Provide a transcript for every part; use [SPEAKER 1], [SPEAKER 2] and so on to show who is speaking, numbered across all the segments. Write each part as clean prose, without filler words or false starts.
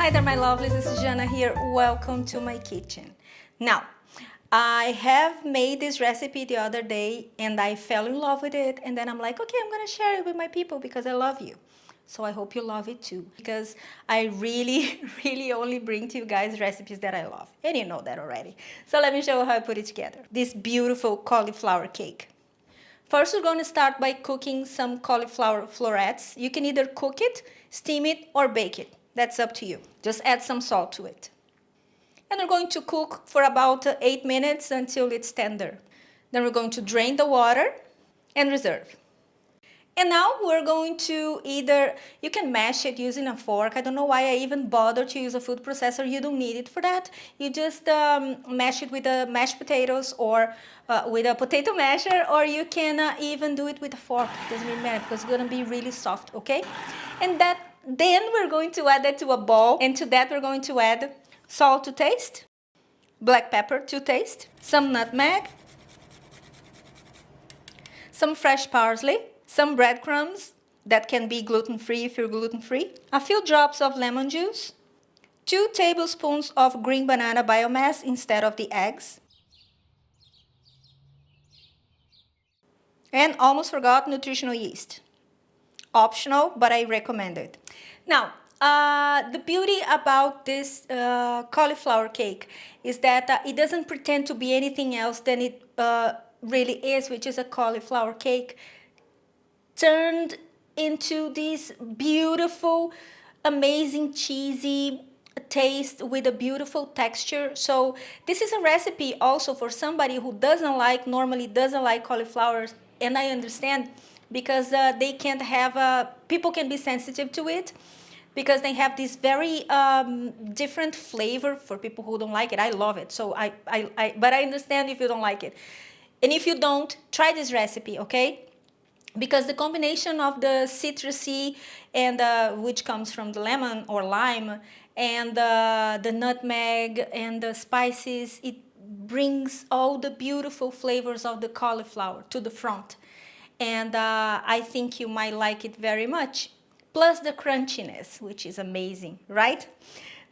[SPEAKER 1] Hi there, my lovelies. This is Jana here. Welcome to my kitchen. Now, I have made this recipe the other day and I fell in love with it, and then I'm like, okay, I'm gonna share it with my people because I love you. So I hope you love it too, because I really, really only bring to you guys recipes that I love. And you know that already. So let me show you how I put it together. This beautiful cauliflower cake. First, we're going to start by cooking some cauliflower florets. You can either cook it, steam it, or bake it. That's up to you. Just add some salt to it. And we're going to cook for about 8 minutes until it's tender. Then we're going to drain the water and reserve. And now we're going to you can mash it using a fork. I don't know why I even bother to use a food processor. You don't need it for that. You just mash it with the mashed potatoes or with a potato masher, or you can even do it with a fork. It doesn't really matter because it's gonna be really soft, okay? And then we're going to add that to a bowl, and to that we're going to add salt to taste, black pepper to taste, some nutmeg, some fresh parsley, some breadcrumbs that can be gluten-free if you're gluten-free, a few drops of lemon juice, 2 tablespoons of green banana biomass instead of the eggs, and almost forgot, nutritional yeast. Optional, but I recommend it. Now, the beauty about this cauliflower cake is that it doesn't pretend to be anything else than it really is, which is a cauliflower cake turned into this beautiful, amazing, cheesy taste with a beautiful texture. So this is a recipe also for somebody who normally doesn't like cauliflowers, and I understand, because they can't have, people can be sensitive to it because they have this very different flavor. For people who don't like it, I love it. So but I understand if you don't like it. And if you don't, try this recipe, okay? Because the combination of the citrusy and which comes from the lemon or lime, and the nutmeg and the spices, it brings all the beautiful flavors of the cauliflower to the front. And I think you might like it very much. Plus the crunchiness, which is amazing, right?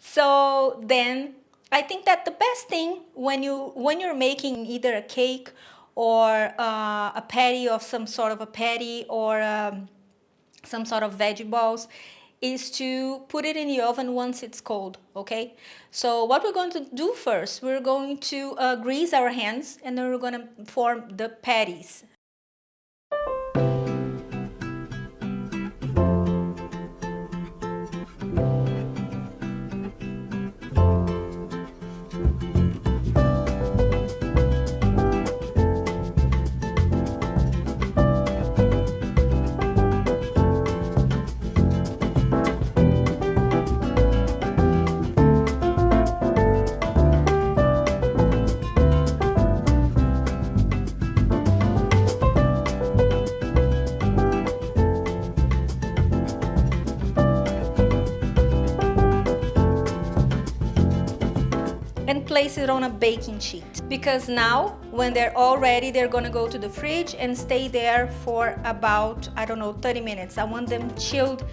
[SPEAKER 1] So then I think that the best thing when you're making either a cake or a patty of some sort of a patty, or some sort of veggie balls, is to put it in the oven once it's cold, okay? So what we're going to do first, we're going to grease our hands, and then we're going to form the patties. And place it on a baking sheet, because now when they're all ready, they're gonna go to the fridge and stay there for about, I don't know, 30 minutes. I want them chilled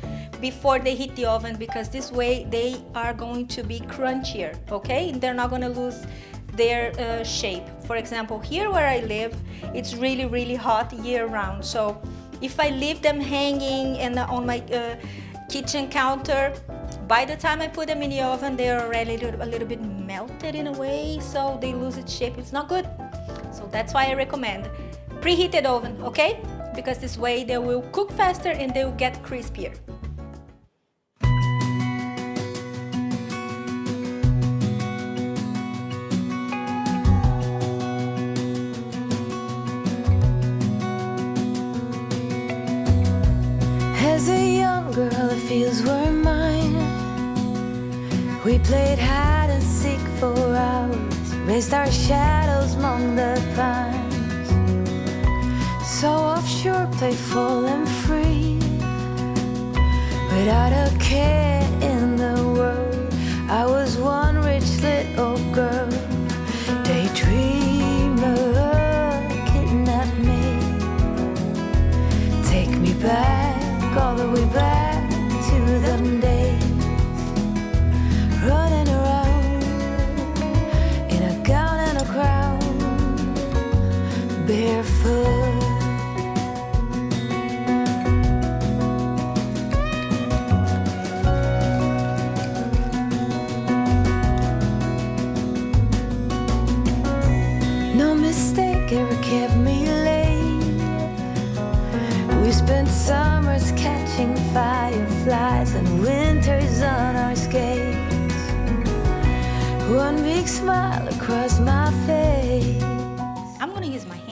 [SPEAKER 1] before they hit the oven, because this way they are going to be crunchier, okay? They're not gonna lose their shape. For example, here where I live, it's really, really hot year round. So if I leave them hanging and on my kitchen counter, by the time I put them in the oven, they're already a little bit melted in a way, so they lose its shape. It's not good. So that's why I recommend preheated oven, okay? Because this way they will cook faster and they will get crispier.
[SPEAKER 2] As a young girl, the fields were mine. We played hide and seek for hours, raised our shadows among the pines. So offshore, playful and free, without a care in the world. I was one rich little girl, daydreamer, kidnap me, take me back, all the way back to them days barefoot. No mistake ever kept me late. We spent summers catching fireflies and winters on our skates. One big smile across my face.
[SPEAKER 1] I'm gonna use my hands.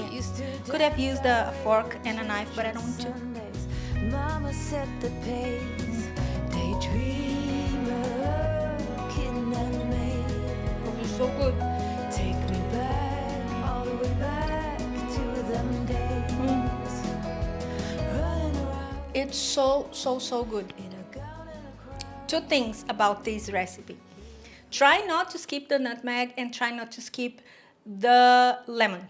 [SPEAKER 1] Could have used a fork and a knife, but I don't want to.
[SPEAKER 2] Mama set the pace. Daydreamer, kitten and maid.
[SPEAKER 1] Oh, it's so good.
[SPEAKER 2] Take me back, all the way back to them days. Running around
[SPEAKER 1] It's so good.
[SPEAKER 2] in a gown and a crown.
[SPEAKER 1] Two things about this recipe. Try not to skip the nutmeg and try not to skip the lemon.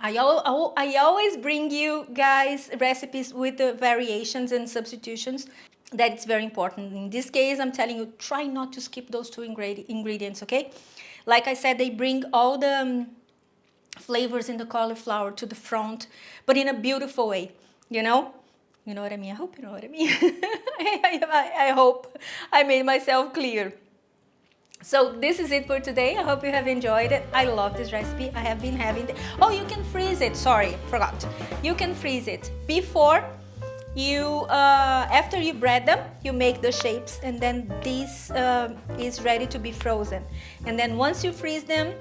[SPEAKER 1] I always bring you guys recipes with the variations and substitutions. That's very important. In this case, I'm telling you, try not to skip those two ingredients, okay? Like I said, they bring all the flavors in the cauliflower to the front, but in a beautiful way, you know? You know what I mean? I hope you know what I mean. I hope I made myself clear. So this is it for today. I hope you have enjoyed it. I love this recipe. I have been having it. Oh, you can freeze it. Sorry, forgot. You can freeze it before you, after you bread them, you make the shapes, and then this is ready to be frozen. And then once you freeze them,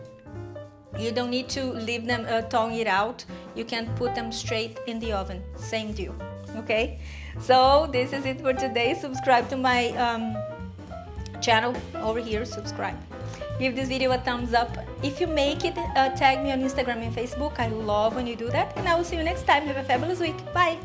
[SPEAKER 1] you don't need to leave them thawing it out. You can put them straight in the oven. Same deal. Okay. So this is it for today. Subscribe to my channel over here. Subscribe, give this video a thumbs up. If you make it, tag me on Instagram and Facebook. I love when you do that, and I will see you next time. Have a fabulous week. Bye.